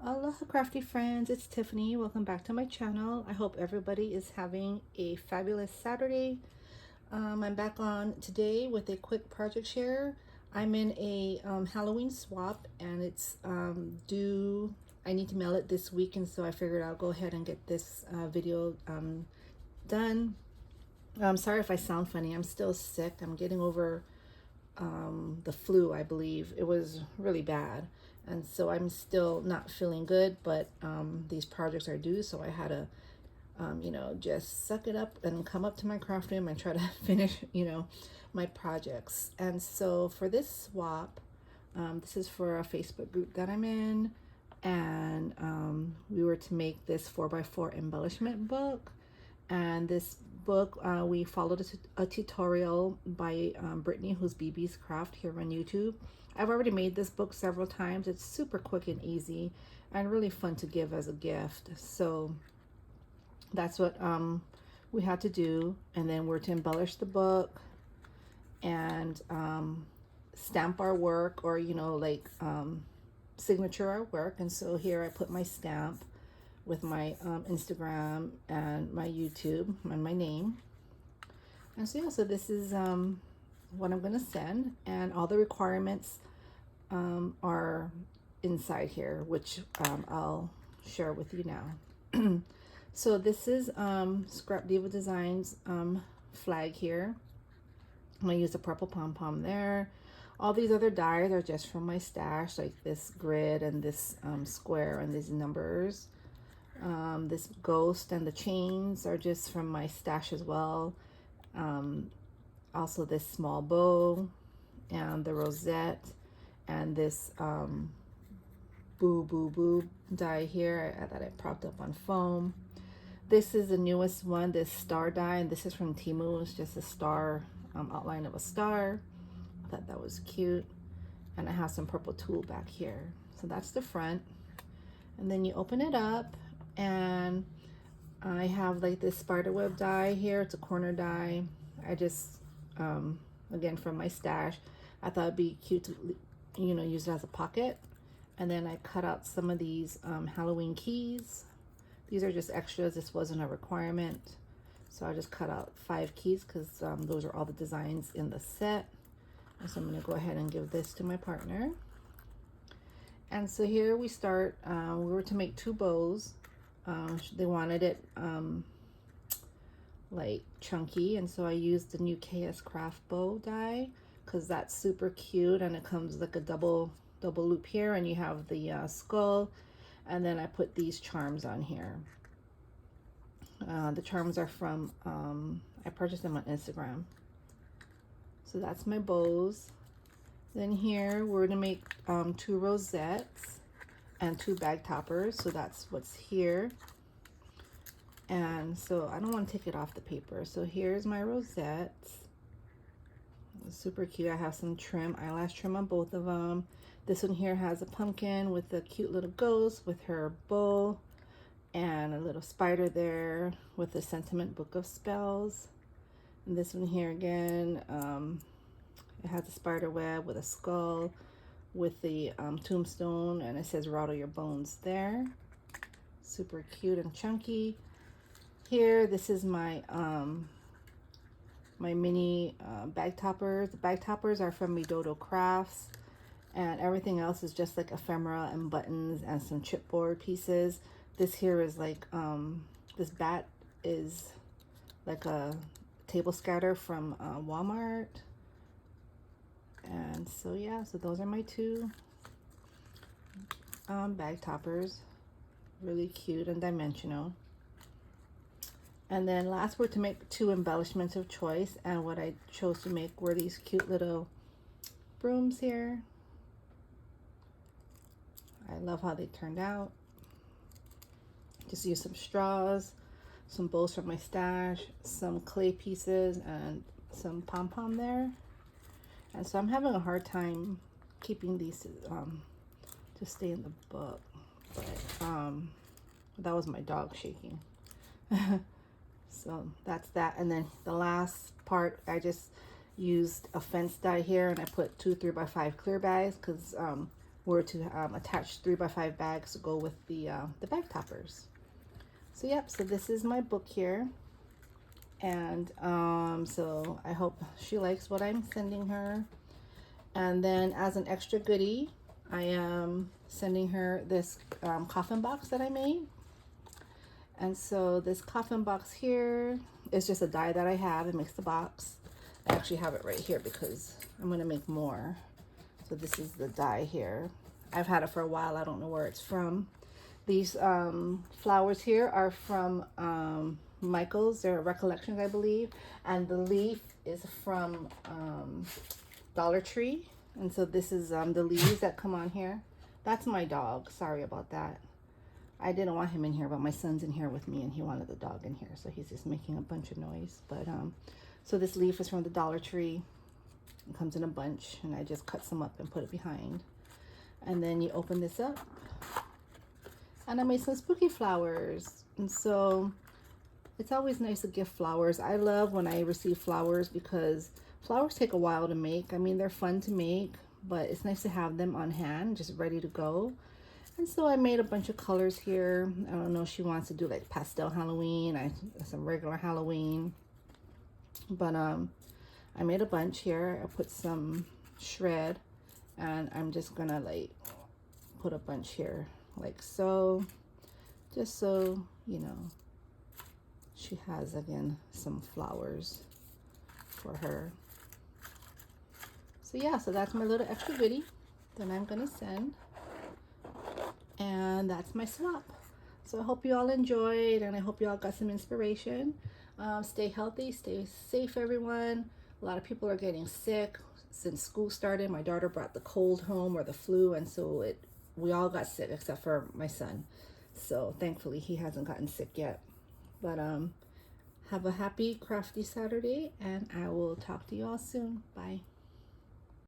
Aloha crafty friends, it's Tiffany. Welcome back to my channel. I hope everybody is having a fabulous Saturday. I'm back on today with a quick project share. I'm in a Halloween swap and it's due, I need to mail it this week, and so I figured I'll go ahead and get this video done. I'm sorry if I sound funny. I'm still sick. I'm getting over the flu, I believe. It was really bad. And so I'm still not feeling good, but these projects are due, so I had to, just suck it up and come up to my craft room and try to finish, my projects. And so for this swap, this is for a Facebook group that I'm in, and we were to make this 4x4 embellishment book. And this book, we followed a tutorial by Brittany, who's KSCraft here on YouTube. I've already made this book several times. It's super quick and easy and really fun to give as a gift. So that's what we had to do. And then we're to embellish the book and stamp our work, or signature our work. And so here I put my stamp with my Instagram and my YouTube and my name. And so yeah, so this is what I'm gonna send, and all the requirements are inside here, which I'll share with you now. So this is Scrap Diva Designs flag here. I'm gonna use a purple pom-pom there. All these other dies are just from my stash, like this grid and this square and these numbers. This ghost and the chains are just from my stash as well. Also this small bow and the rosette and this boo boo boo die here that I propped up on foam. This is the newest one, this star die, and this is from Temu. It's just a star, outline of a star. I thought that was cute. And I have some purple tulle back here. So that's the front. And then you open it up, and I have like this spiderweb die here. It's a corner die. I just again from my stash, I thought it'd be cute to use it as a pocket. And then I cut out some of these Halloween keys. These are just extras. This wasn't a requirement, so I just cut out 5 keys because those are all the designs in the set. And so I'm going to go ahead and give this to my partner. And so here we start. We were to make 2 bows. They wanted it like chunky, and so I used the new KSCraft bow die because that's super cute, and it comes like a double loop here, and you have the skull, and then I put these charms on here. The charms are from I purchased them on Instagram. So that's my bows. Then here we're gonna make 2 rosettes and 2 bag toppers, so that's what's here. And so I don't want to take it off the paper. So here's my rosettes. Super cute. I have some trim, eyelash trim on both of them. This one here has a pumpkin with a cute little ghost with her bow, and a little spider there with the sentiment book of spells. And this one here again, it has a spider web with a skull with the tombstone, and it says rattle your bones there. Super cute and chunky. Here, this is my my mini bag toppers. The bag toppers are from Midodo Crafts, and everything else is just like ephemera and buttons and some chipboard pieces. This here is like this bat is like a table scatter from Walmart. And so yeah, so those are my 2 bag toppers. Really cute and dimensional. And then last, we're to make 2 embellishments of choice, and what I chose to make were these cute little brooms here. I love how they turned out. Just use some straws, some bows from my stash, some clay pieces, and some pom-pom there. And so I'm having a hard time keeping these to stay in the book, but that was my dog shaking. So that's that. And then the last part, I just used a fence die here, and I put 2 3x5 clear bags because were to attach 3x5 bags to go with the bag toppers. So yep, so this is my book here. And so I hope she likes what I'm sending her. And then as an extra goodie, I am sending her this coffin box that I made. And so this coffin box here is just a die that I have. It makes the box. I actually have it right here because I'm going to make more. So this is the die here. I've had it for a while. I don't know where it's from. These flowers here are from Michael's. They're Recollections, I believe. And the leaf is from Dollar Tree. And so this is the leaves that come on here. That's my dog. Sorry about that. I didn't want him in here, but my son's in here with me and he wanted the dog in here. So he's just making a bunch of noise. But so this leaf is from the Dollar Tree. It comes in a bunch and I just cut some up and put it behind. And then you open this up. And I made some spooky flowers. And so it's always nice to gift flowers. I love when I receive flowers because flowers take a while to make. I mean, they're fun to make, but it's nice to have them on hand, just ready to go. And so I made a bunch of colors here. I don't know if she wants to do like pastel Halloween, some regular Halloween. But I made a bunch here. I put some shred and I'm just gonna like put a bunch here like so, just so you know she has again some flowers for her. So yeah, so that's my little extra goodie that I'm gonna send. And that's my swap. So I hope you all enjoyed and I hope you all got some inspiration. Stay healthy, stay safe, everyone. A lot of people are getting sick since school started. My daughter brought the cold home or the flu, and so we all got sick except for my son. So thankfully he hasn't gotten sick yet. But have a happy crafty Saturday and I will talk to you all soon. Bye.